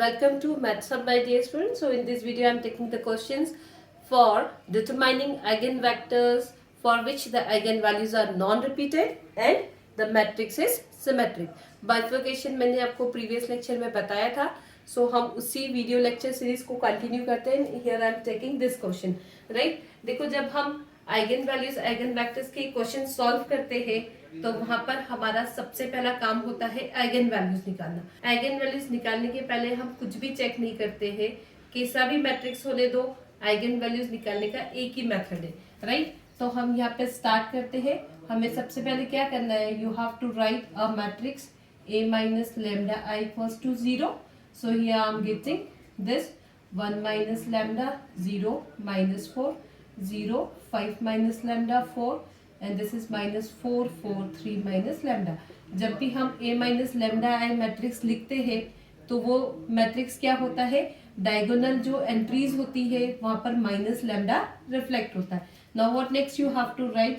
Welcome to MathSub my dear students. So in this video I am taking the questions for determining eigenvectors for which the eigenvalues are non-repeated and the matrix is symmetric. Bifurcation मैंने आपको previous lecture में बताया था. So हम उसी video lecture series को continue करते हैं. Here I am taking this question. Right? देखो जब हम आइगन वैल्यूज आइगन वेक्टर्स के क्वेश्चन सॉल्व करते हैं तो वहां पर हमारा सबसे पहला काम होता है आइगन वैल्यूज निकालना. आइगन वैल्यूज निकालने के पहले हम कुछ भी चेक नहीं करते हैं. कैसा भी मैट्रिक्स होने दो, आइगन वैल्यूज निकालने का एक ही मेथड है. राइट? तो हम यहाँ पे स्टार्ट करते हैं. हमें सबसे पहले क्या करना है, you have to write a matrix A minus lambda I equals to 0. So here I am getting this 1 minus lambda 0 minus 4 0 5 minus lambda 4 and this is minus 4 4 3 minus lambda. जब भी हम A minus lambda I matrix लिखते हैं तो वो matrix क्या होता है, डायगोनल जो एंट्रीज होती है वहां पर माइनस लैम्डा रिफ्लेक्ट होता है. Now what next you have to write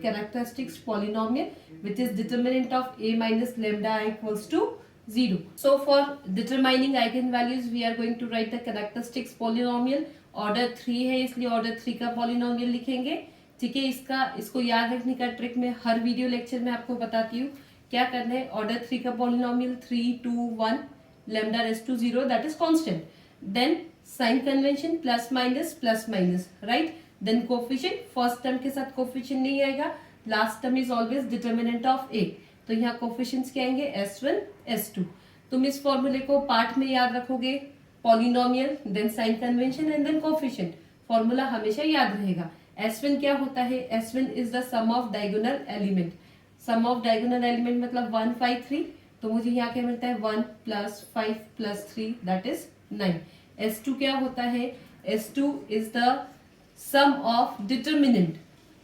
characteristics polynomial which is determinant of A minus lambda I equals to 0. So for determining eigenvalues we are going to write the characteristics polynomial. Order 3 है इसलिए order 3 का polynomial लिखेंगे. ठीक है, इसको याद रखने का ट्रिक मैं हर वीडियो लेक्चर में आपको बताती हूँ. क्या करना है, ऑर्डर 3 का polynomial 3 2 1 lambda raised to 0 that is constant. Then sign convention plus minus right. Then coefficient, first term के साथ कोफिशिएंट नहीं आएगा, last term is always determinant of A. तो यहाँ कोफिशिएंट्स क्या आएंगे S1 S2. तुम इस फॉर्मूले को पार्ट में याद रखोगे, polynomial then sign convention and then coefficient. Formula हमेशा याद रहेगा. S1 क्या होता है, S1 is the sum of diagonal element. Sum of diagonal element मतलब 1 5 3. तो मुझे यहाँ क्या मिलता है 1 plus 5 plus 3 that is 9. S2 क्या होता है, S2 is the sum of determinant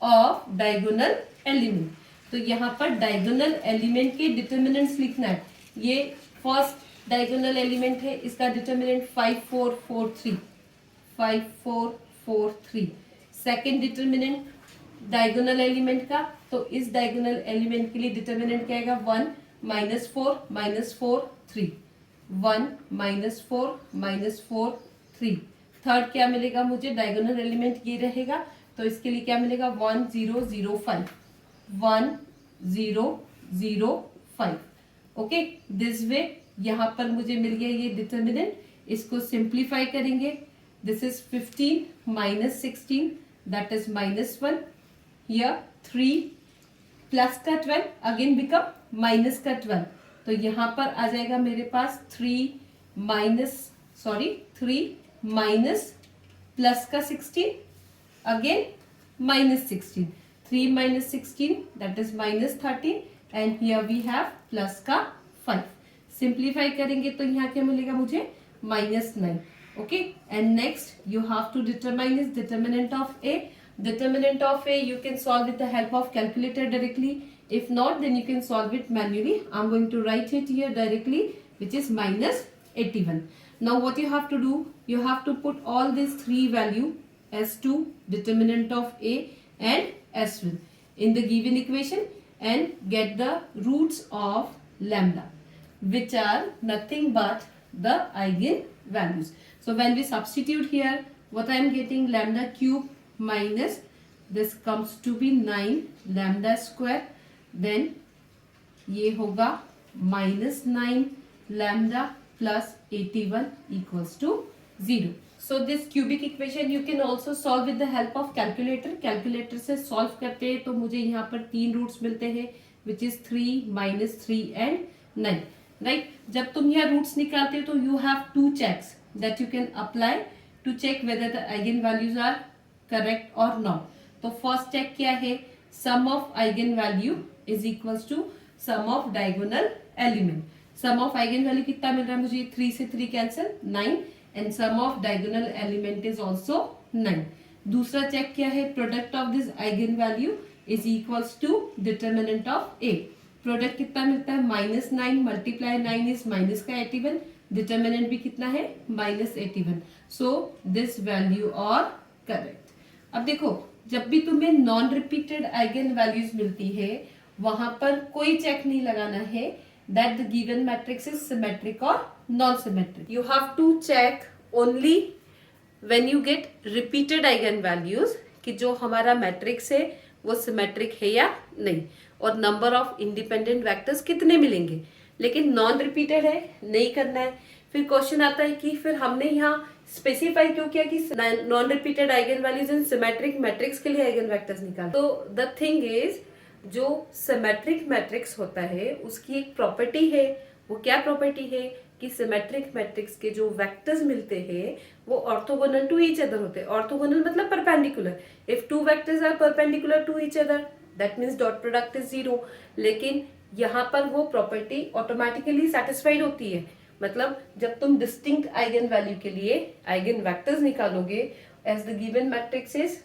of diagonal element. तो यहाँ पर डायगोनल एलिमेंट के डिटरमिनेंट्स लिखना है. ये फर्स्ट डायगोनल एलिमेंट है, इसका determinant 5 4 4 3 5 4 4 3. Second determinant diagonal element का, तो इस डायगोनल एलिमेंट के लिए डिटरमिनेंट क्या आएगा 1 -4 3 1 -4 3. थर्ड क्या मिलेगा मुझे, डायगोनल एलिमेंट ये रहेगा तो इसके लिए क्या मिलेगा 1 0 0 5 1 0 0 5. ओके, दिस वे यहाँ पर मुझे मिल गया ये डिटरमिनेंट. इसको सिंप्लीफाई करेंगे. This is 15 minus 16 that is -1. Here 3 plus का 12 अगेन बिकम माइनस का 12. तो यहाँ पर आ जाएगा मेरे पास 3 माइनस प्लस का 16 again -16. 3 minus 16 that is -13 and here we have plus का 5. सिंप्लीफाई करेंगे तो यहाँ क्या मिलेगा मुझे -9. Okay, and next you have to determine is determinant of A. Determinant of A you can solve with the help of calculator directly. If not, then you can solve it manually. I'm going to write it here directly, which is -81. Now what you have to do, you have to put all these three value S2 determinant of A and S1 in the given equation and get the roots of lambda, which are nothing but the eigen values. So when we substitute here, what I am getting, lambda cube minus this comes to be 9 lambda square, then ये होगा -9 lambda plus 81 equals to 0. So this cubic equation you can also solve with the help of calculator. Calculator से solve करते हैं तो मुझे यहाँ पर 3 roots मिलते हैं which is 3 -3 and 9. Right? जब तुम यहाँ रूट्स निकालते हो तो you have 2 checks that you can apply to check whether the eigen values are correct और नॉट. तो फर्स्ट चेक क्या है, sum of eigen value is equals to sum of diagonal element. Sum of eigen value कितना मिल रहा है मुझे, 3 से 3 cancel 9 and sum of diagonal element is also 9. दूसरा चेक क्या है, product of this eigen value is equals to determinant of A. Product कितना मिलता है, -9 मल्टीप्लाई 9 इज माइनस का 81. डिटरमिनेंट भी कितना है -81. सो दिस वैल्यू और करेक्ट. अब देखो, जब भी तुम्हें नॉन रिपीटेड आइगन वैल्यूज मिलती है वहां पर कोई चेक नहीं लगाना है. that the given matrix is symmetric or non-symmetric. You have to check only when you get repeated eigenvalues कि जो हमारा मैट्रिक्स है वो सिमेट्रिक है या नहीं, और नंबर ऑफ इंडिपेंडेंट वेक्टर्स कितने मिलेंगे। लेकिन नॉन रिपीटेड है, नहीं करना है। फिर क्वेश्चन आता है कि फिर हमने यहाँ स्पेसिफाई क्यों किया कि non repeated eigen values in symmetric matrix के लिए आइगन वेक्टर्स निकाल। तो द थिंग इज, जो सिमेट्रिक मैट्रिक्स होता है उसकी एक प्रॉपर्टी है। वो क्या प्रॉपर्टी है कि सिमेट्रिक मैट्रिक्स के जो वेक्टर्स मिलते हैं वो ऑर्थोगोनल टू ईच अदर होते हैं। ऑर्थोगोनल मतलब perpendicular. If two vectors are perpendicular to each other that means dot product is 0। लेकिन यहाँ पर वो प्रॉपर्टी ऑटोमेटिकली सेटिस्फाइड होती है। मतलब जब तुम डिस्टिंक्ट आइगन वैल्यू के लिए आइगन वेक्टर्स निकालोगे as the given matrix is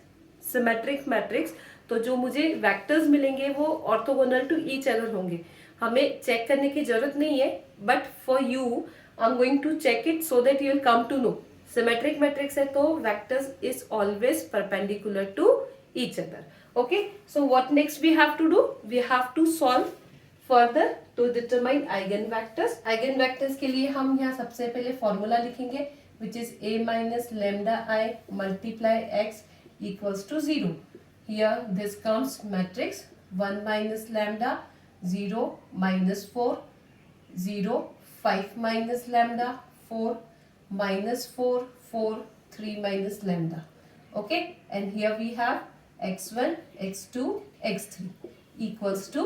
symmetric matrix, तो जो मुझे वेक्टर्स मिलेंगे वो ऑर्थोगोनल टू ईच अदर होंगे। हमें चेक करने की जरूरत नहीं है, but for you I am going to check it so that you will come to know. Symmetric matrix है तो vectors is always perpendicular to each other. Okay, so what next we have to do, we have to solve further to determine eigen vectors. Eigen vectors के लिए हम यहाँ सबसे पहले formula लिखेंगे which is a minus lambda I multiply x equals to 0. Here this comes matrix 1 minus lambda 0 minus 4 0 5 minus lambda 4 minus 4 4 3 minus lambda. Okay, and here we have x1 x2 x3 equals to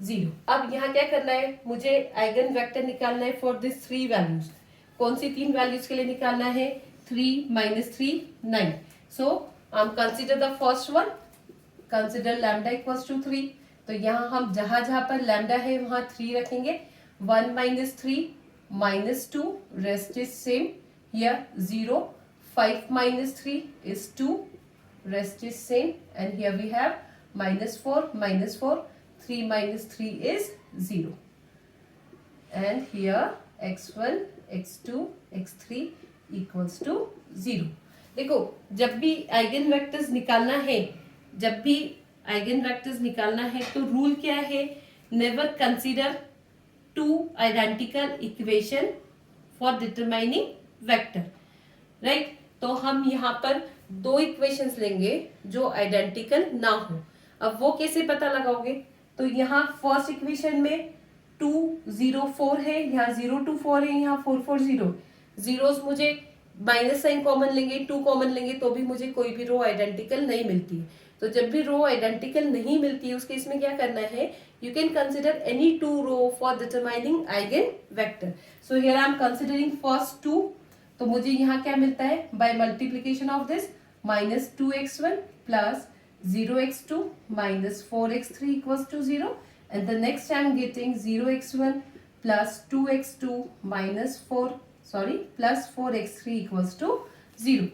0. अब यहाँ क्या करना है, मुझे eigen vector निकालना है for this 3 values. कौन सी 3 values के लिए निकालना है, 3 minus 3 9। So consider the first one, consider lambda equals to 3। तो यहाँ हम जहां जहां पर लैम्डा है वहां 3 रखेंगे। 1 minus 3 minus 2 rest is same, here 0 5 minus 3 is 2 rest is same, and here we have minus 4 3 minus 3 is 0, and here x1 x2 x3 equals to 0। देखो जब भी आइगन वेक्टर्स निकालना है, तो रूल क्या है, never consider 2 identical equation for determining vector, right. तो हम यहाँ पर 2 इक्वेशंस लेंगे जो आइडेंटिकल ना हो। अब वो कैसे पता लगाओगे, तो यहाँ फर्स्ट इक्वेशन में 2 0 4 है, यहाँ 0 2 4 है, यहाँ 4 4 0। जीरोस मुझे माइनस साइन कॉमन लेंगे, 2 कॉमन लेंगे तो भी मुझे कोई भी रो आइडेंटिकल नहीं मिलती है। तो जब भी रो आइडेंटिकल नहीं मिलती है उसके इसमें क्या करना है, you can consider any 2 row for determining eigen vector. So here I am considering first 2। तो मुझे यहाँ क्या मिलता है, by multiplication of this -2x1 plus 0x2 minus 4x3 equals to 0, and the next I am getting 0x1 plus 2x2 plus 4x3 equals to 0.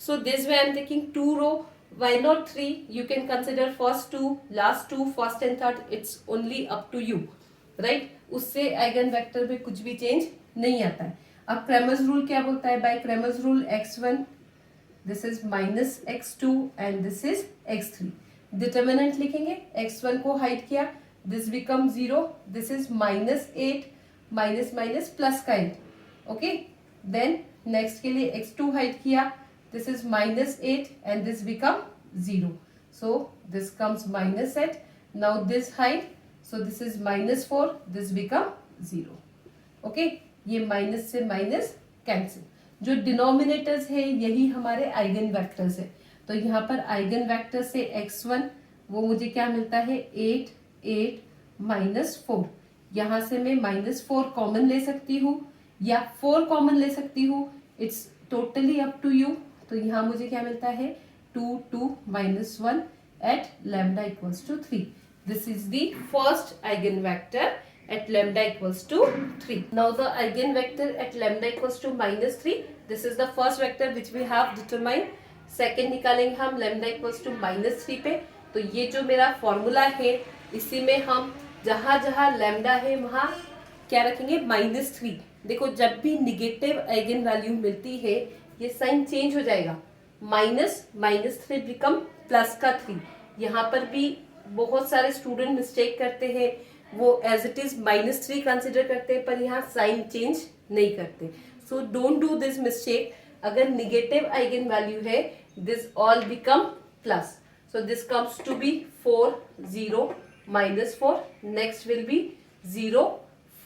So this way I am taking 2 row. Why not 3? You can consider first 2, last 2, first and third. It's only up to you, right? उससे eigen vector में कुछ भी change नहीं आता है। अब Cramer's rule क्या बोलता है, by Cramer's rule x1 this is minus x2 and this is x3। Determinant लिखेंगे, x1 को हाइड किया, this become 0, this is -8 minus plus का 8। ओके, देन नेक्स्ट के लिए x2 हाइड किया, this is -8 and this become 0, so this comes -8। now this height, so this is -4, this become 0। Okay, ये minus से minus cancel. जो denominators है यही हमारे आइगन वेक्टर्स है। तो यहाँ पर आइगन वेक्टर से x1 वो मुझे क्या मिलता है, 8 8 -4। यहाँ से मैं -4 कॉमन ले सकती हूँ या 4 कॉमन ले सकती हूँ, it's totally up to you. तो यहाँ मुझे क्या मिलता है, 2 2 -1 at lambda equals to 3। This is the first eigen vector at lambda equals to 3. Now the eigenvector at lambda equals to -3. This is the first vector which we have determined. Second निकालेंगे हम lambda equals to -3 पे। तो ये जो मेरा formula है इसी में हम जहाँ जहाँ lambda है वहाँ क्या रखेंगे, -3। देखो जब भी निगेटिव आइगन वैल्यू मिलती है ये साइन चेंज हो जाएगा, -3 बिकम प्लस का 3। यहाँ पर भी बहुत सारे स्टूडेंट मिस्टेक करते हैं, वो एज इट इज -3 कंसिडर करते हैं, पर यहाँ साइन चेंज नहीं करते. So don't do this mistake. अगर निगेटिव आइगन वैल्यू है, this all become plus. So this comes to be 4, 0, -4. Next will be 0,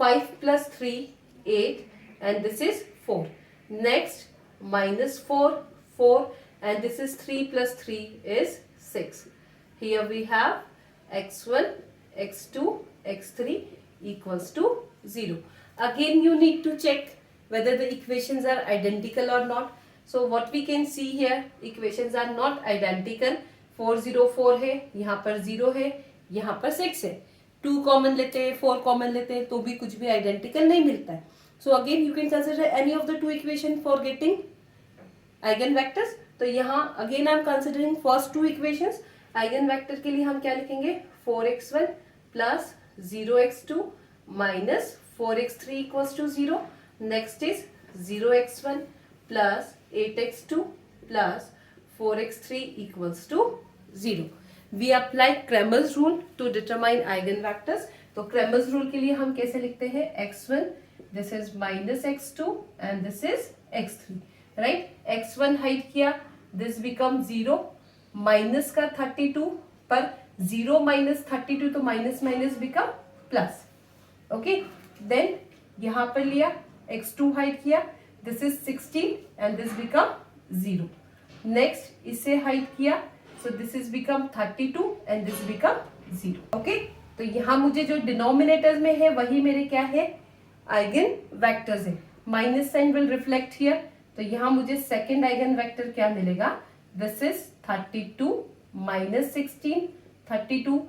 5 plus 3, 8, and this is 4. Next, -4, 4, and this is 3 plus 3 is 6. Here we have x1, x2, x3 equals to 0. Again you need to check whether the equations are identical or not. So what we can see here, equations are not identical. 4, 0, 4 है, यहाँ पर 0 है, यहाँ पर 6 है. 2 common लेते हैं, 4 common लेते हैं, तो भी कुछ भी आइडेंटिकल नहीं मिलता है. So again you can consider any of the 2 equation for getting eigen vectors. तो यहाँ again I am considering first 2 equations. Eigen vector के लिए हम क्या लिखेंगे, 4x1 plus 0x2 minus 4x3 equals to 0. Next is 0x1 plus 8x2 plus 4x3 equals to 0. We apply Cramer's rule to determine eigenvectors. तो Cramer's rule के लिए हम कैसे लिखते हैं, x1 this is minus x2 and this is x3, right? x1 hide किया, this becomes 0, minus का 32, पर 0 minus 32 तो minus minus become plus. Okay, then यहाँ पर लिया, x2 हाइट किया, this is 16 and this become 0. Next इसे हाइट किया, so this is become 32 and this become 0. Okay, तो यहाँ मुझे जो डिनोमिनेटर्स में है वही मेरे क्या है, आइगन वेक्टर्स है. Minus sign will reflect here. तो यहाँ मुझे सेकेंड आइगन वेक्टर क्या मिलेगा, this is 32 minus 16. 32,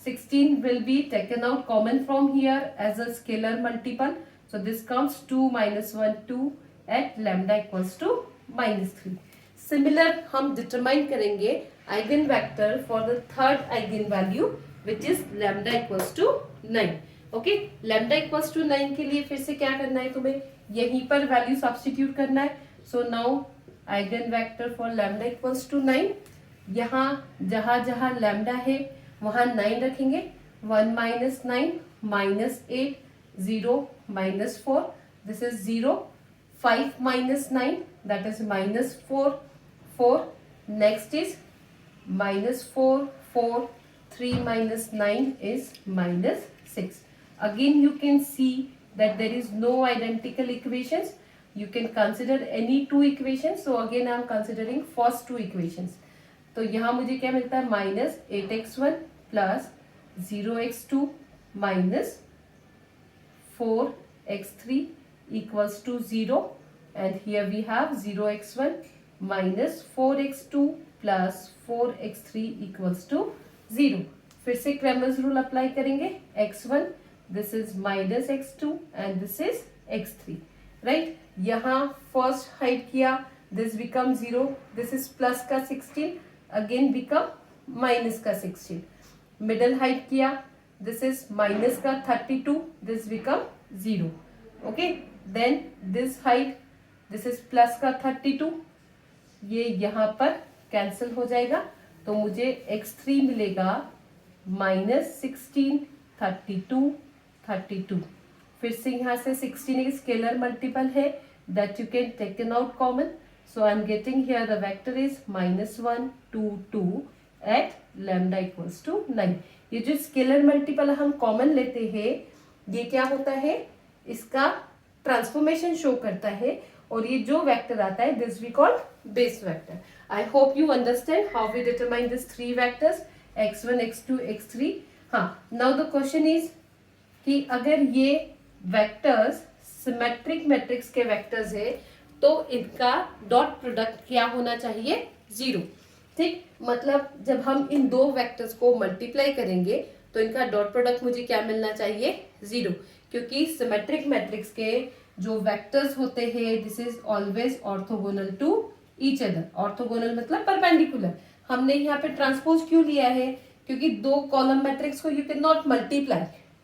16 will be taken out common from here as a scalar multiple. So this comes 2 minus 1, 2 at lambda equals to -3. Similar हम determine करेंगे eigen vector for the third eigen value which is lambda equals to 9. Okay, lambda equals to 9 के लिए फिर से क्या करना है, तुम्हें यहीं पर वैल्यू सब्स्टिट्यूट करना है. So now eigen vector for lambda equals to 9. यहाँ जहां जहां लैम्डा है वहां 9 रखेंगे. 1 minus 9 minus 8, 0 minus 4, this is 0. 5 minus 9 that is minus 4, 4. Next is minus 4, 4. 3 minus 9 is minus 6. Again you can see that there is no identical equations. You can consider any 2 equations. So again I am considering first 2 equations. तो यहाँ मुझे क्या मिलता है, minus 8x1 plus 0x2 minus 4x3 equals to 0, and here we have 0x1 minus 4x2 plus 4x3 equals to 0. फिर से Cramer's rule apply करेंगे. x1 this is minus x2 and this is x3, right? यहाँ first hide किया, this become 0, this is plus का 16 again become minus का 16. Middle hide किया, this is minus का 32, this become 0. Okay, then this hide, this is plus का 32, ये यहाँ पर कैंसिल हो जाएगा, तो मुझे x3 मिलेगा माइनस 16, 32, 32. फिर से यहाँ से 16 एक स्केलर मल्टीपल है that you can taken out common. So I am getting here the vector is -1, 2, 2 at lambda equals to 9. ये जो स्केलर मल्टीपल हम कॉमन लेते हैं, ये क्या होता है, इसका ट्रांसफॉर्मेशन शो करता है, और ये जो वेक्टर आता है this we call base vector. I hope you understand how we determine this 3 vectors x1, x2, x3. हाँ, नाउ द क्वेश्चन इज कि अगर ये वेक्टर्स सिमेट्रिक मैट्रिक्स के वेक्टर्स है तो इनका डॉट प्रोडक्ट क्या होना चाहिए, 0. ठीक, मतलब जब हम इन दो वेक्टर्स को मल्टीप्लाई करेंगे तो इनका डॉट प्रोडक्ट मुझे क्या मिलना चाहिए, 0. क्योंकि सिमेट्रिक मैट्रिक्स के जो वेक्टर्स होते हैं this is always orthogonal to each other. Orthogonal मतलब परपेंडिकुलर. हमने यहाँ पे ट्रांसपोज क्यों लिया है, क्योंकि 2 कॉलम मैट्रिक्स को you can not multiply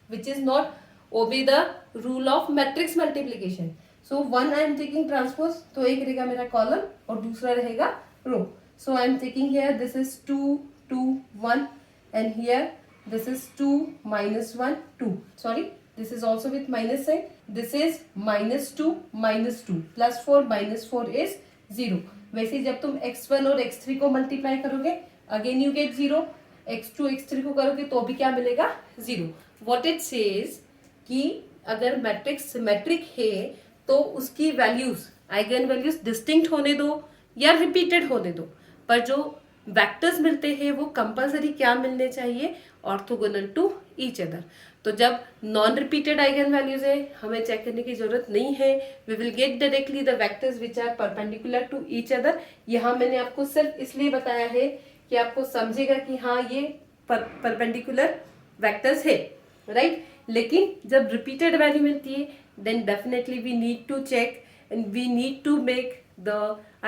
which is not obey the rule of matrix multiplication. So 1 I am taking transpose, तो एक रहेगा मेरा कॉलम और दूसरा रहेगा row. So I am taking here this is 2, 2, 1 and here this is 2 minus 1 2, sorry this is also with minus sign, this is minus 2 minus 2 plus 4 minus 4 is 0. वैसे जब तुम x1 और x3 को मल्टीप्लाई करोगे again you get 0, x2 x3 को करोगे तो भी क्या मिलेगा 0. व्हाट इट सेज कि अगर मैट्रिक्स सिमेट्रिक है तो उसकी वैल्यूज आइगन वैल्यूज डिस्टिंक्ट होने दो या रिपीटेड होने दो, पर जो वेक्टर्स मिलते हैं वो कंपलसरी क्या मिलने चाहिए, ऑर्थोगोनल टू ईच अदर. तो जब नॉन रिपीटेड आइगन वैल्यूज है हमें चेक करने की जरूरत नहीं है, we will get directly the vectors which are perpendicular to each other. यहाँ मैंने आपको सिर्फ इसलिए बताया है कि आपको समझेगा कि हाँ ये परपेंडिकुलर वेक्टर्स है, राइट. लेकिन जब रिपीटेड वैल्यू मिलती है then definitely we need to check and we need to make the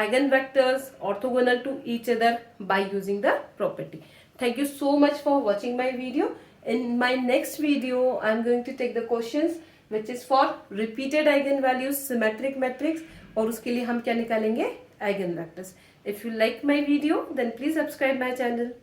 eigenvectors orthogonal to each other by using the property. Thank you so much for watching my video. In my next video I am going to take the questions which is for repeated eigenvalues symmetric matrix और उसके लिए हम क्या निकालेंगे eigenvectors. If you like my video then please subscribe my channel.